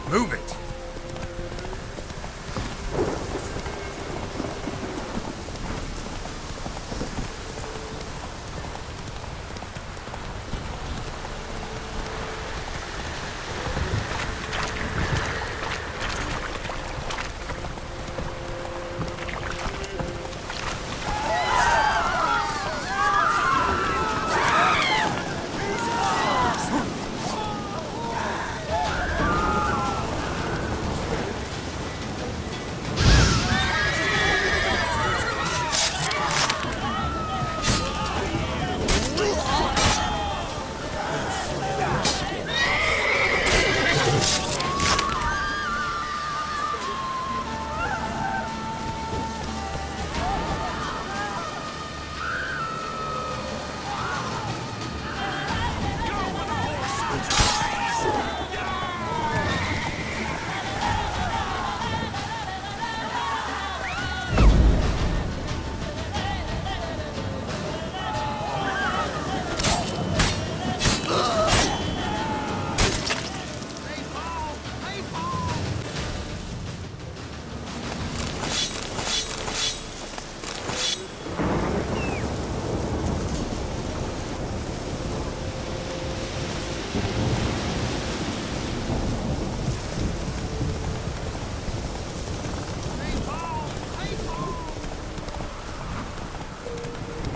Move it!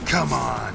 Come on!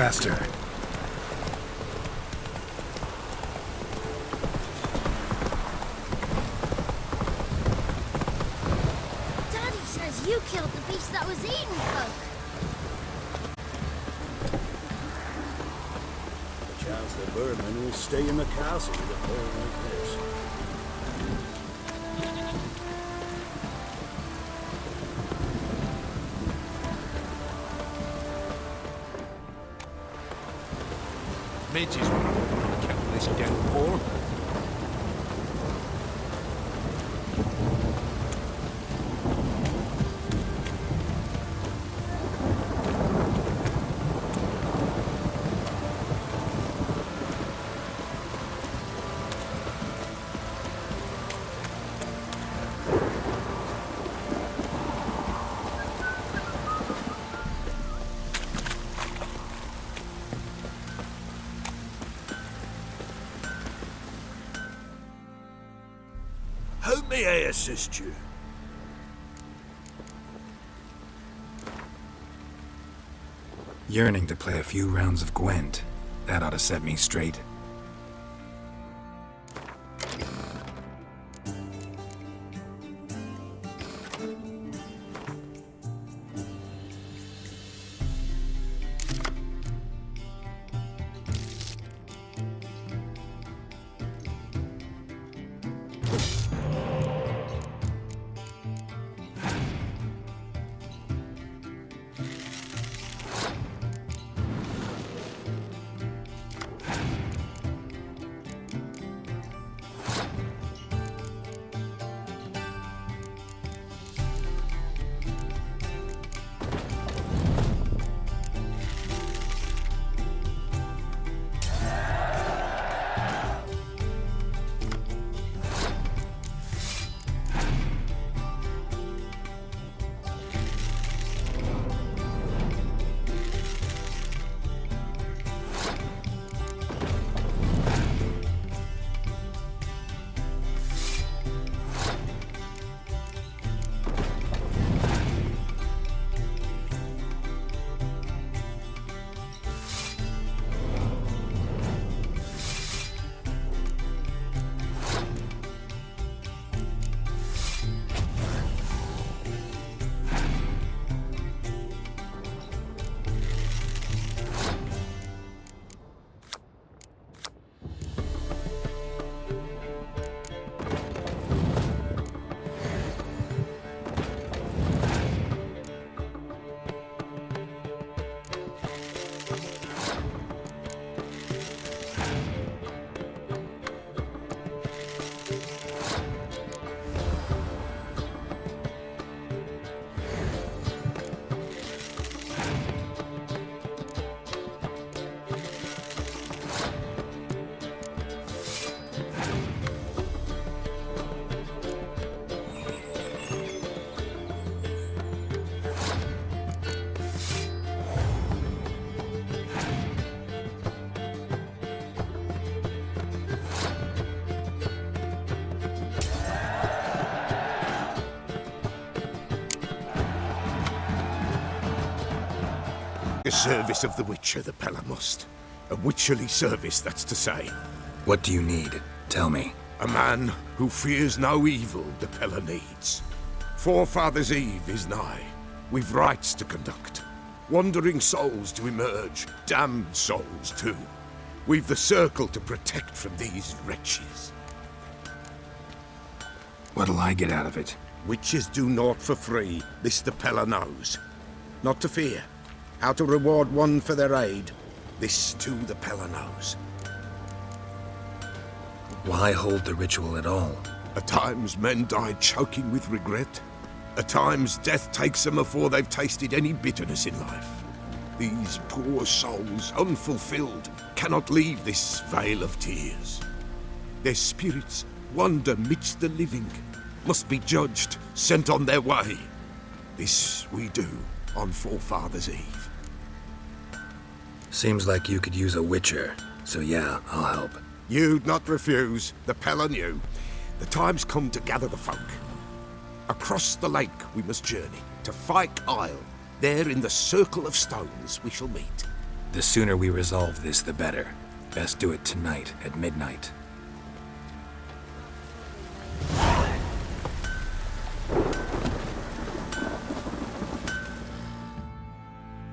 Faster. Daddy says you killed the beast that was eating folk. Chance the birdman will stay in the castle with a bird like this. Midges will kill this downpour. How may I assist you? Yearning to play a few rounds of Gwent. That ought to set me straight. The service of the Witcher, the Pella must. A witcherly service, that's to say. What do you need? Tell me. A man who fears no evil the Pella needs. Forefathers' Eve is nigh. We've rites to conduct. Wandering souls to emerge, damned souls too. We've the circle to protect from these wretches. What'll I get out of it? Witches do naught for free, this the Pella knows. Not to fear. How to reward one for their aid, this too the Pella knows. Why hold the ritual at all? At times men die choking with regret. At times death takes them before they've tasted any bitterness in life. These poor souls, unfulfilled, cannot leave this vale of tears. Their spirits wander midst the living, must be judged, sent on their way. This we do on Forefathers' Eve. Seems like you could use a witcher, so yeah, I'll help. You'd not refuse, the Pella knew. The time's come to gather the folk. Across the lake we must journey, to Fyke Isle. There in the circle of stones we shall meet. The sooner we resolve this, the better. Best do it tonight at midnight.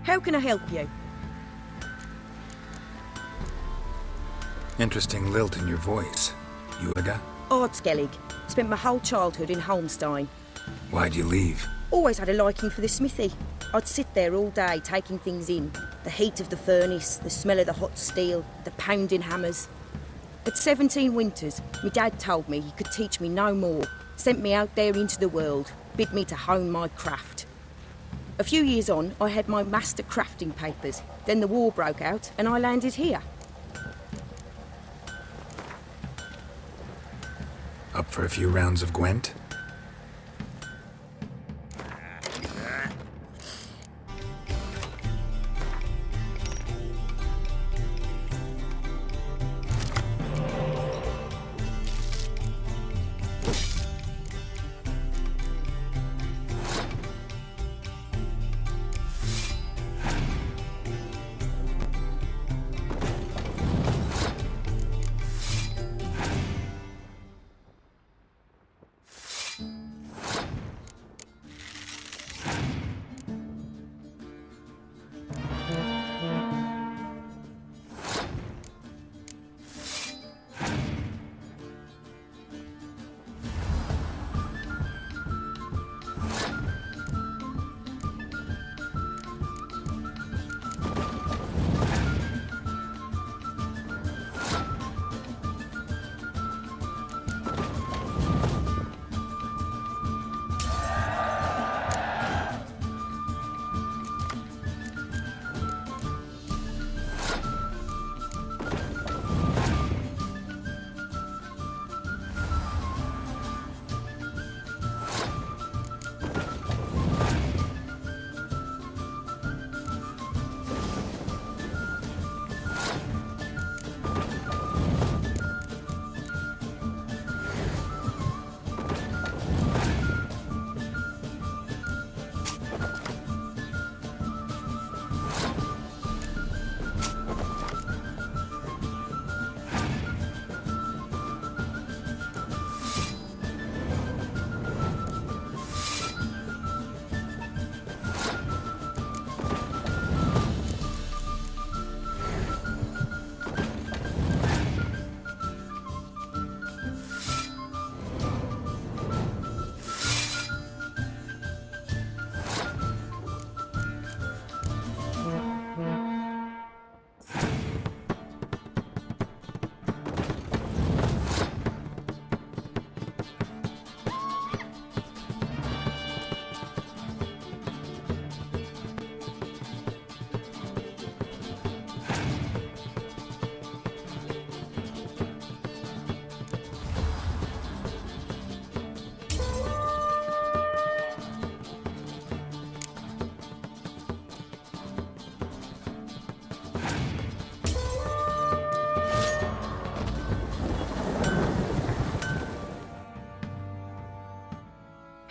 How can I help you? Interesting lilt in your voice. You Uga? Ardskellig. Spent my whole childhood in Holmstein. Why'd you leave? Always had a liking for the smithy. I'd sit there all day taking things in. The heat of the furnace, the smell of the hot steel, the pounding hammers. At 17 winters, my dad told me he could teach me no more. Sent me out there into the world, bid me to hone my craft. A few years on, I had my master crafting papers. Then the war broke out and I landed here. Up for a few rounds of Gwent?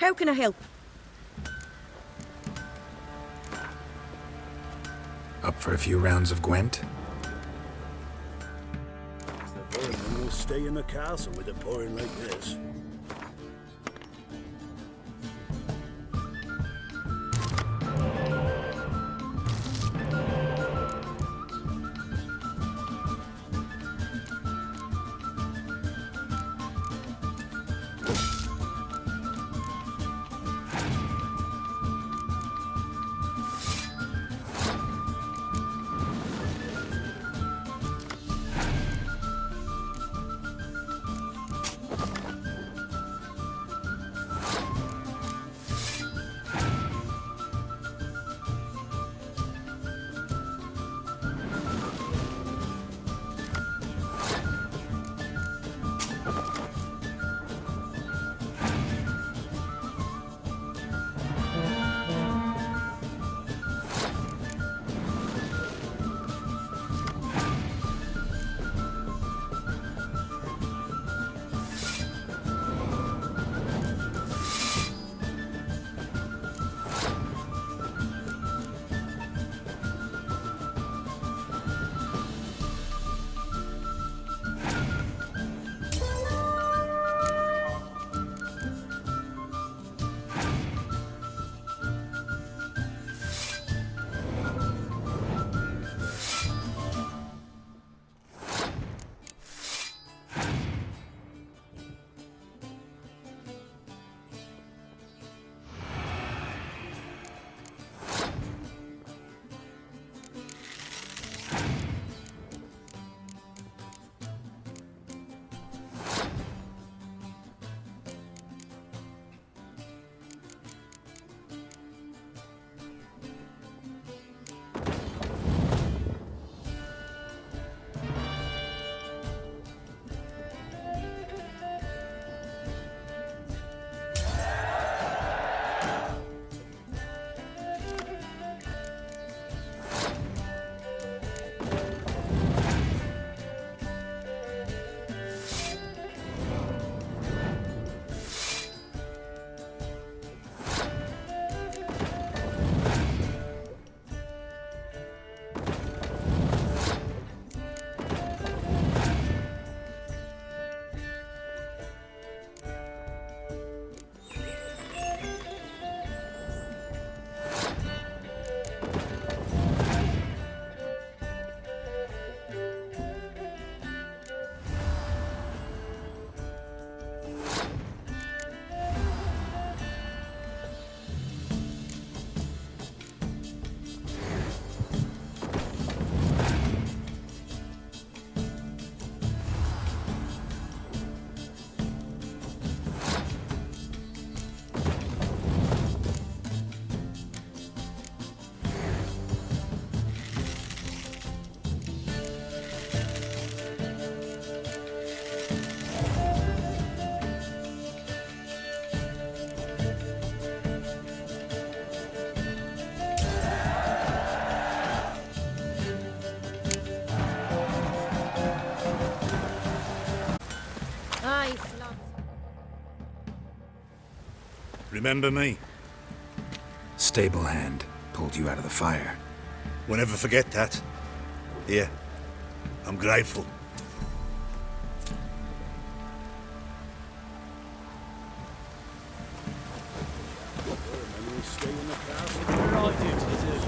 How can I help? Up for a few rounds of Gwent? The Velen will stay in the castle with it pouring like this. Remember me? Stable hand pulled you out of the fire. We'll never forget that. Here, I'm grateful. Velen will stay in the castle. Right, it is.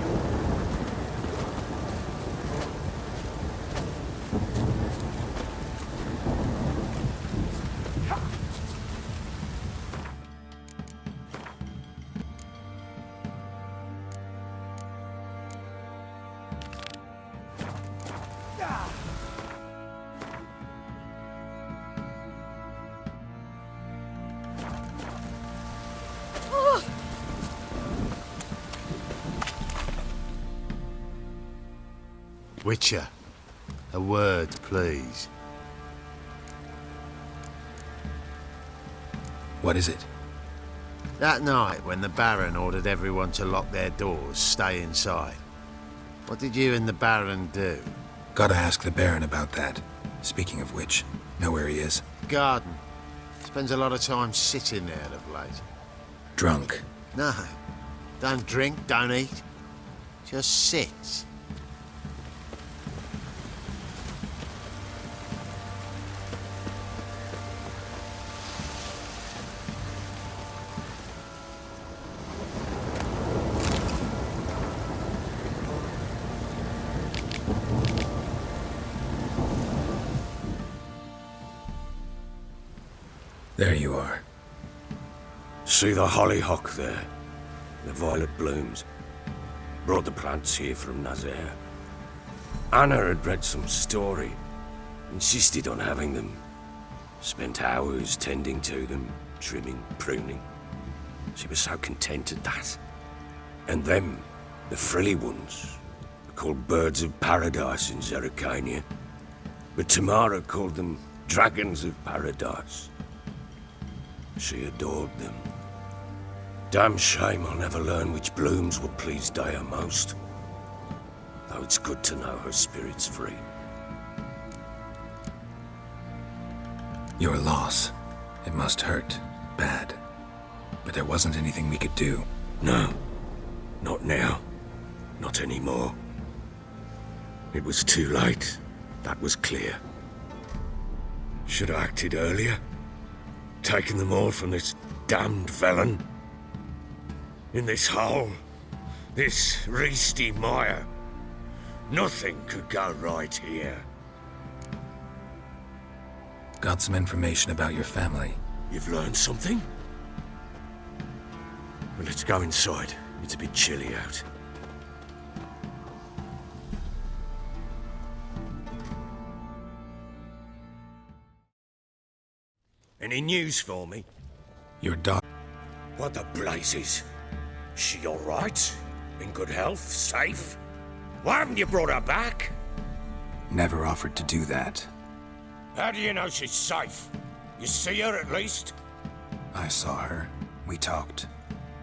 Witcher, a word, please. What is it? That night when the Baron ordered everyone to lock their doors, stay inside. What did you and the Baron do? Gotta ask the Baron about that. Speaking of which, know where he is? Garden. Spends a lot of time sitting there of late. Drunk. No. Don't drink, don't eat. Just sits. There you are. See the hollyhock there? The violet blooms. Brought the plants here from Nazaire. Anna had read some story. Insisted on having them. Spent hours tending to them, trimming, pruning. She was so content at that. And them, the frilly ones, are called birds of paradise in Zerrikania. But Tamara called them dragons of paradise. She adored them. Damn shame I'll never learn which blooms will please Daya most. Though it's good to know her spirit's free. Your loss. It must hurt. Bad. But there wasn't anything we could do. No. Not now. Not anymore. It was too late. That was clear. Should have acted earlier. Taken them all from this damned Velen. In this hole. This reesty mire. Nothing could go right here. Got some information about your family. You've learned something? Well, let's go inside. It's a bit chilly out. Any news for me? Your daughter. What the blazes? She all right? In good health? Safe? Why haven't you brought her back? Never offered to do that. How do you know she's safe? You see her at least? I saw her. We talked.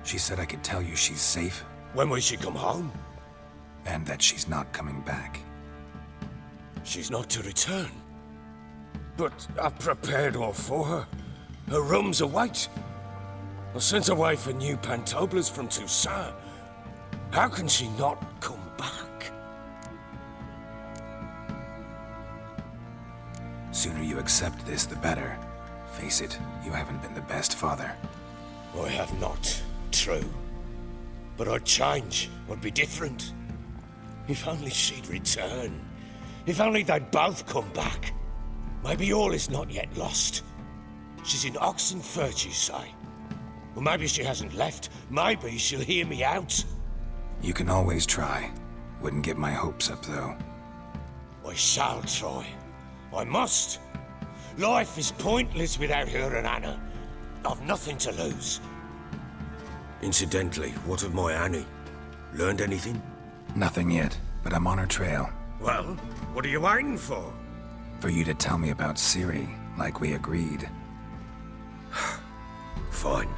She said I could tell you she's safe. When will she come home? And that she's not coming back. She's not to return. But I've prepared all for her. Her room's await. I sent away for new pantoblas from Toussaint. How can she not come back? Sooner you accept this, the better. Face it, you haven't been the best father. I have not, true. But I'd change, I'd be different. If only she'd return. If only they'd both come back. Maybe all is not yet lost. She's in Oxenfurt, you say? Well, maybe she hasn't left. Maybe she'll hear me out. You can always try. Wouldn't get my hopes up, though. I shall try. I must. Life is pointless without her and Anna. I've nothing to lose. Incidentally, what of my Annie? Learned anything? Nothing yet, but I'm on her trail. Well, what are you waiting for? For you to tell me about Ciri, like we agreed. Fine.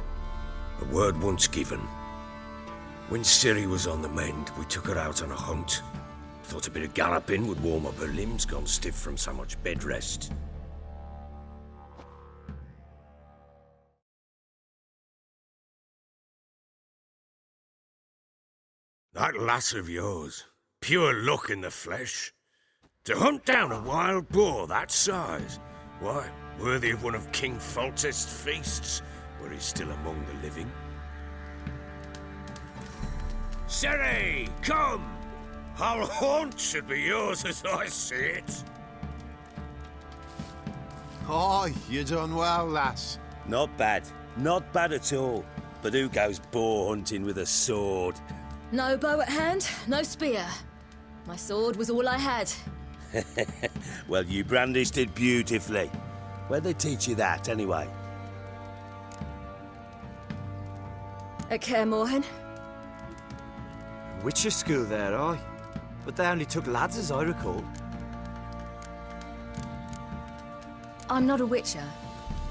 A word once given. When Ciri was on the mend, we took her out on a hunt. Thought a bit of galloping would warm up her limbs, gone stiff from so much bed rest. That lass of yours, pure luck in the flesh. To hunt down a wild boar that size, why, worthy of one of King Foltest's feasts, where he's still among the living. Ciri, come! Whole haunt should be yours as I see it. Oh, you done well, lass. Not bad. Not bad at all. But who goes boar hunting with a sword? No bow at hand, no spear. My sword was all I had. Well, you brandished it beautifully. Where'd they teach you that, anyway? At Kaer Morhen. Witcher school there, aye. But they only took lads, as I recall. I'm not a witcher.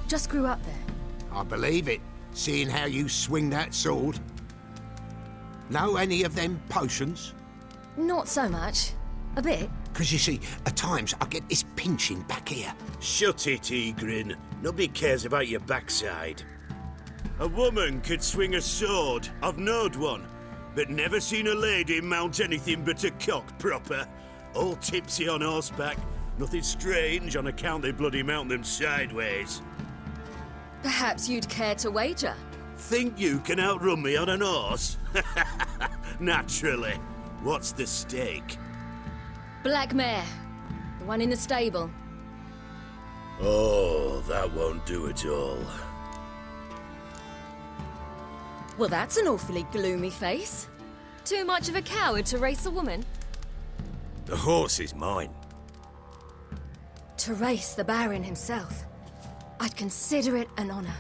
Just grew up there. I believe it, seeing how you swing that sword. Know any of them potions? Not so much. A bit. Because you see, at times I get this pinching back here. Shut it, Egrin. Nobody cares about your backside. A woman could swing a sword. I've knowed one. But never seen a lady mount anything but a cock proper. All tipsy on horseback. Nothing strange on account they bloody mount them sideways. Perhaps you'd care to wager? Think you can outrun me on an horse? Naturally. What's the stake? Black mare. The one in the stable. Oh, that won't do it all. Well, that's an awfully gloomy face. Too much of a coward to race a woman? The horse is mine. To race the Baron himself. I'd consider it an honor.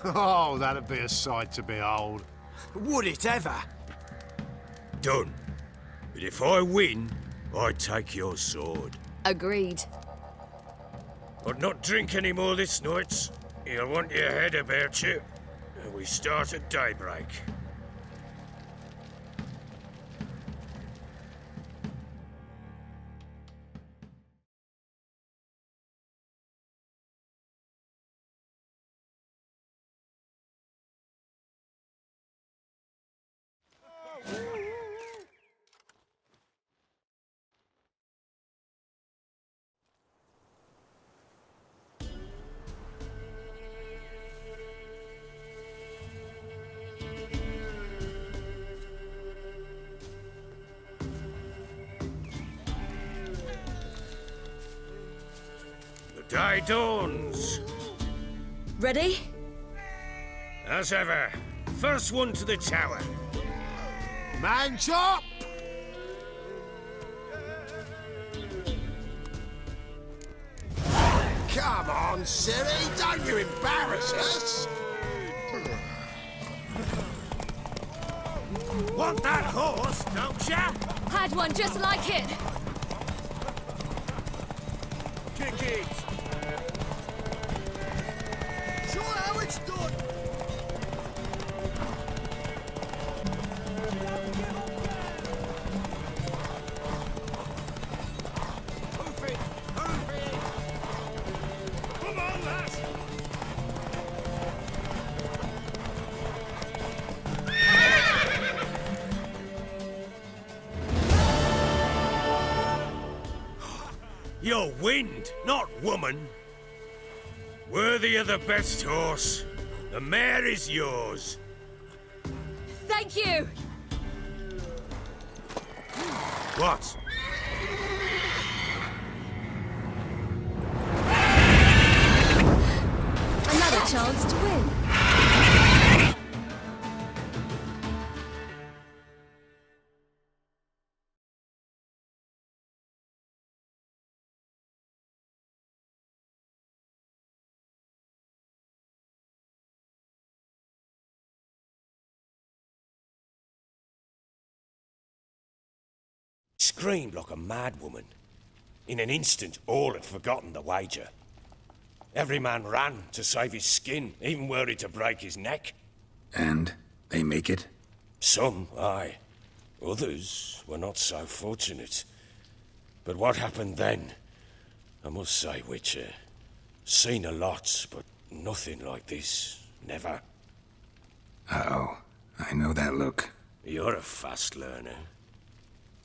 Oh, that'd be a sight to behold. Would it ever? Done. But if I win, I take your sword. Agreed. But not drink any more this night. You'll want your head about you. And we start at daybreak. Day dawns. Ready? As ever, first one to the tower. Man chop! Come on, Siri, don't you embarrass us! Want that horse, don't ya? Had one just like it. Kick it! Show how it's done! Hoof it! Hoof it! Come on, lads! You're wind, not woman. Worthy of the best horse. The mare is yours. Thank you! What? Another chance to win. Screamed like a madwoman. In an instant, all had forgotten the wager. Every man ran to save his skin, even were it to break his neck. And they make it? Some, aye. Others were not so fortunate. But what happened then? I must say, Witcher, seen a lot, but nothing like this. Never. Uh-oh. I know that look. You're a fast learner.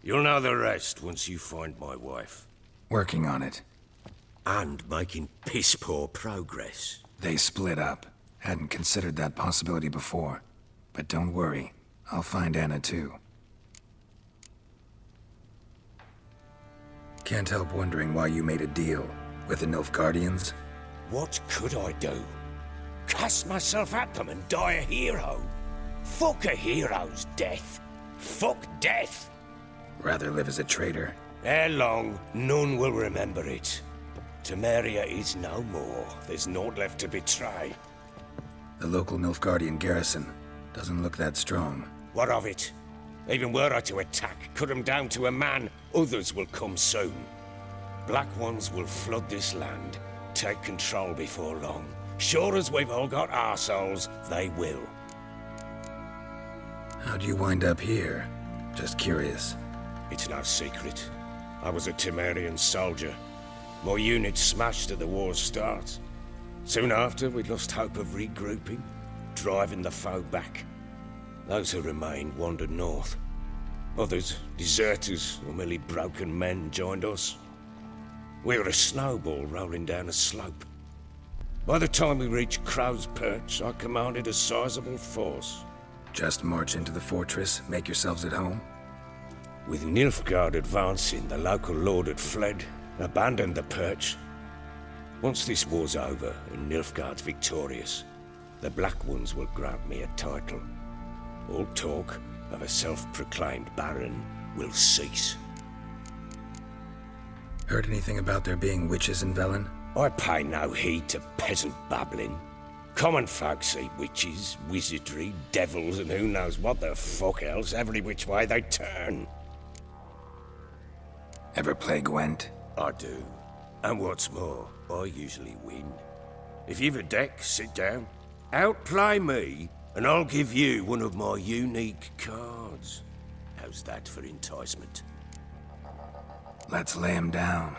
You'll know the rest once you find my wife. Working on it. And making piss-poor progress. They split up. Hadn't considered that possibility before. But don't worry. I'll find Anna too. Can't help wondering why you made a deal with the Nilfgaardians. What could I do? Cast myself at them and die a hero? Fuck a hero's death. Fuck death. Rather live as a traitor. Ere long, none will remember it. Temeria is no more. There's naught left to betray. The local Nilfgaardian garrison doesn't look that strong. What of it? Even were I to attack, cut them down to a man, others will come soon. Black ones will flood this land, take control before long. Sure as we've all got our souls, they will. How'd you wind up here? Just curious. It's no secret. I was a Temerian soldier. My unit smashed at the war's start. Soon after, we lost hope of regrouping, driving the foe back. Those who remained wandered north. Others, deserters or merely broken men, joined us. We were a snowball rolling down a slope. By the time we reached Crow's Perch, I commanded a sizable force. Just march into the fortress, make yourselves at home? With Nilfgaard advancing, the local lord had fled, abandoned the perch. Once this war's over and Nilfgaard's victorious, the Black Ones will grant me a title. All talk of a self-proclaimed Baron will cease. Heard anything about there being witches in Velen? I pay no heed to peasant babbling. Common folk see witches, wizardry, devils, and who knows what the fuck else every which way they turn. Ever play Gwent? I do. And what's more, I usually win. If you've a deck, sit down. Outplay me, and I'll give you one of my unique cards. How's that for enticement? Let's lay him down.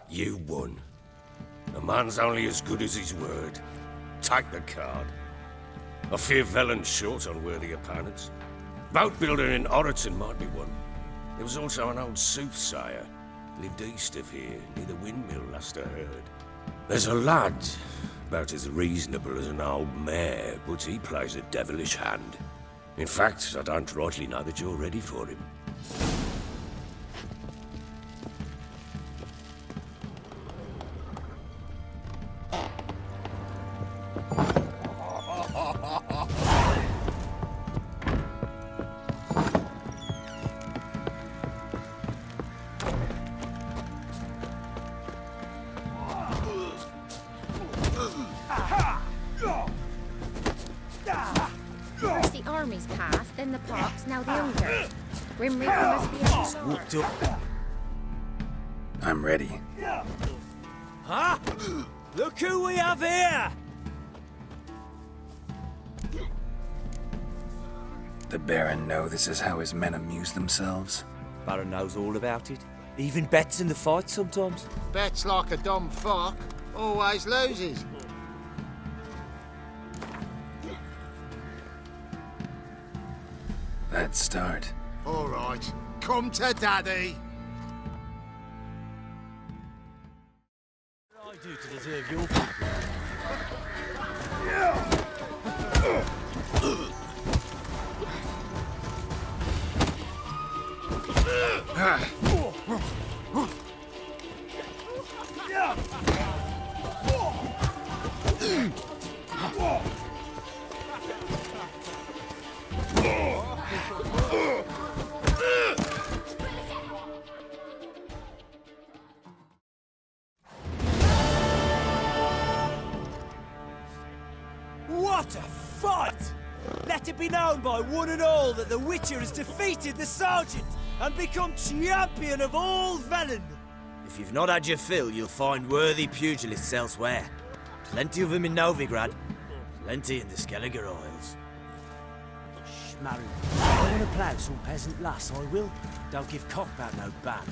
You won. A man's only as good as his word. Take the card. I fear Velen's short on worthy opponents. Boat building in Oroton might be one. There was also an old soothsayer. Lived east of here, near the windmill, last I heard. There's a lad, about as reasonable as an old mare, but he plays a devilish hand. In fact, I don't rightly know that you're ready for him. First the armies passed, then the pox, now the hunger. Grim Reaper must be on shore. I'm ready. Huh? Look who we have here! The Baron know this is how his men amuse themselves? Baron knows all about it. Even bets in the fight sometimes. Bets like a dumb fuck, always loses. Let's start. All right, come to Daddy. What did I do to deserve your battle? What a fight! Let it be known by one and all that the Witcher has defeated the Sergeant and become champion of all Velen. If you've not had your fill, you'll find worthy pugilists elsewhere. Plenty of them in Novigrad, plenty in the Skelliger Isles. Shh, Maru. I want to plough some peasant lass, I will. Don't give cock about no ban.